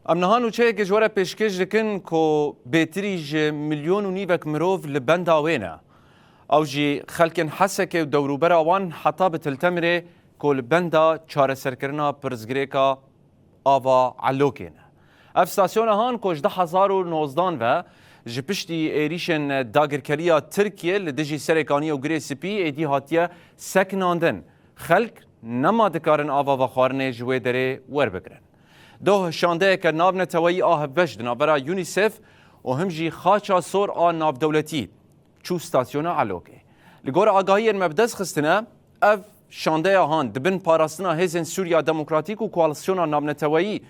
ام نهانو چه گجوره پیشکش دکن کو بهتریج میلیون و نیوک مروف لبندا وینا او جی خلکن حسک و دوروبر آوان حتا بتلتمره کو لبندا چاره سرکرنا پرزگریکا آوا علوکین اف ستاسیون هان کو 10019 و جپشتی ایریشن داگرکریا ترکیه لدجی سرکانی و گری سپی ایدی هاتیه سکناندن خلک نما دکارن آوا و خوارنه جوه داره ور بگرن دوه شانده که ناب نتوایی آه بشد نابرا یونیسف و همجی خاچا سور آن ناب دولتی چو ستاسیون علوکه لگور آگاهی مبدز خستنه اف شانده هان دبن پاراستنا هزن سوریا دموکراتیک و کوالسیون ناب نتوایی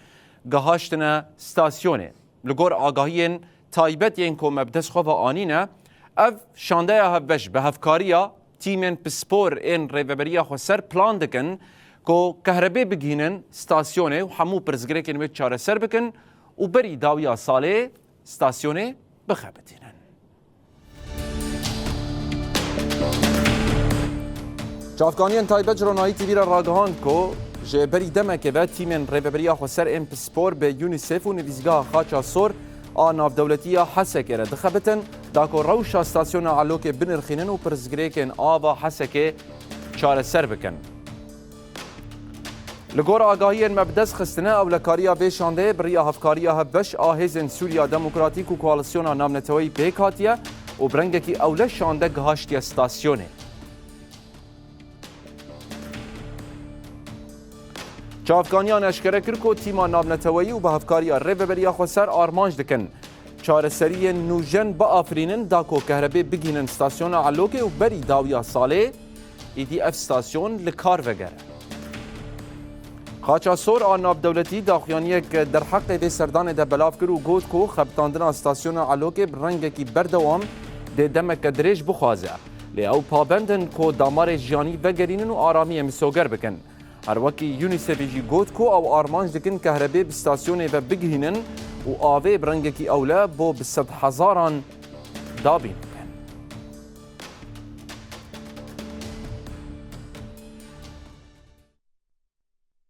گهاشتنه ستاسیونه لگور آگاهی تایبت ین کو مبدز خواه آنینه اف شانده ها بش به هفکاریا تیمن پسپور این ریوبریا خو سر پلان دکن کو کهربه بگینن ستاسیونه و همو پرزگره کنمه چاره سر بکن و بری داویا ساله ستاسیونه بخبتینن. جافگانیان تایبت جرانایی تیویر راگهان کو جه بری دمکه و تیمن ریوبریا خو سر این پسپور به یونیسف و نویزگاه خاچا سور آناف دولتی حسکه را دخبتن داکو روشا ستاسیون علوک بنرخینن و پرزگریکن آوا حسکه چاره سر بکن. لگور آگاهی مبدز خستنه اولکاریا بیشانده بریا هفکاریا هبش آهزن سوریا دموکراتیک و کوالسیون نامنتوی بیکاتیه و برنگکی اول شانده گهاشتی ستاسیونه. چافگانیان اشکره کرد که تیما نابنتوایی و به هفکاریا ریوبریا خو سر آرمانج دکن چاره سری نوژن با آفرینن داکو کهربه بگینن ستاسیون علوکه و بری داویا ساله ایدی اف ستاسیون لکار وگره. خاچا سور آناب دولتی داخیانیک در حق به سردان ده بلاف کرد و گوت کو خبتاندن ستاسیون علوکه برنگکی بردوام ده دمک دریج بخوازه لی او پابندن کو دامار جیانی وگرینن و آرامی مسوگر بکن. هر وکی یونیسف جی گوت کو او آرمانج دکن کهربه بستاسیونه و بگهینن و آوه برنگکی اولا بو بسد هزاران دابین.